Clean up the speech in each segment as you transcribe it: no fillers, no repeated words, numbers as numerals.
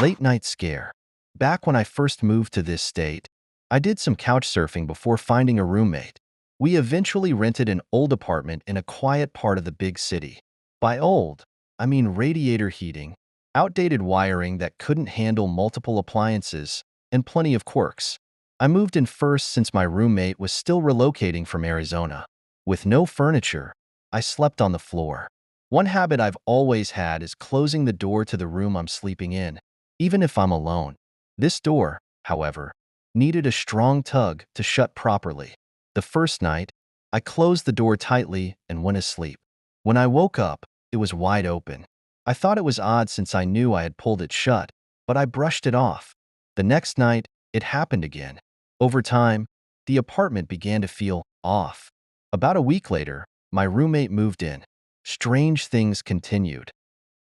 Late night scare. Back when I first moved to this state, I did some couch surfing before finding a roommate. We eventually rented an old apartment in a quiet part of the big city. By old, I mean radiator heating, outdated wiring that couldn't handle multiple appliances, and plenty of quirks. I moved in first since my roommate was still relocating from Arizona. With no furniture, I slept on the floor. One habit I've always had is closing the door to the room I'm sleeping in, even if I'm alone. This door, however, needed a strong tug to shut properly. The first night, I closed the door tightly and went asleep. When I woke up, it was wide open. I thought it was odd since I knew I had pulled it shut, but I brushed it off. The next night, it happened again. Over time, the apartment began to feel off. About a week later, my roommate moved in. Strange things continued.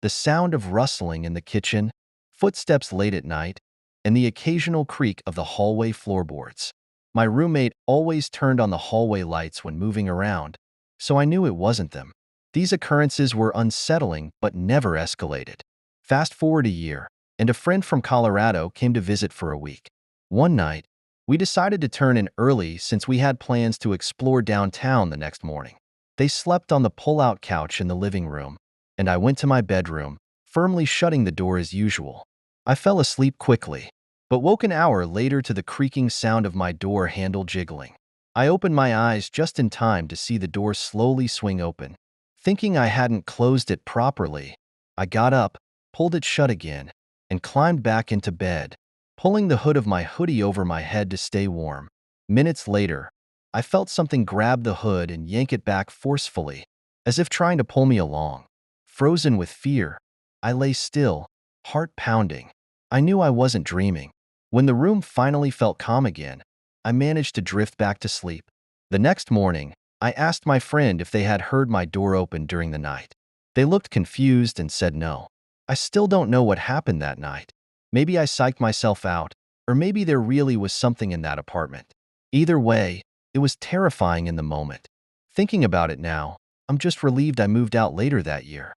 The sound of rustling in the kitchen, footsteps late at night, and the occasional creak of the hallway floorboards. My roommate always turned on the hallway lights when moving around, so I knew it wasn't them. These occurrences were unsettling but never escalated. Fast forward a year, and a friend from Colorado came to visit for a week. One night, we decided to turn in early since we had plans to explore downtown the next morning. They slept on the pull-out couch in the living room, and I went to my bedroom, firmly shutting the door as usual. I fell asleep quickly, but woke an hour later to the creaking sound of my door handle jiggling. I opened my eyes just in time to see the door slowly swing open. Thinking I hadn't closed it properly, I got up, pulled it shut again, and climbed back into bed, pulling the hood of my hoodie over my head to stay warm. Minutes later, I felt something grab the hood and yank it back forcefully, as if trying to pull me along. Frozen with fear, I lay still, heart pounding. I knew I wasn't dreaming. When the room finally felt calm again, I managed to drift back to sleep. The next morning, I asked my friend if they had heard my door open during the night. They looked confused and said no. I still don't know what happened that night. Maybe I psyched myself out, or maybe there really was something in that apartment. Either way, it was terrifying in the moment. Thinking about it now, I'm just relieved I moved out later that year.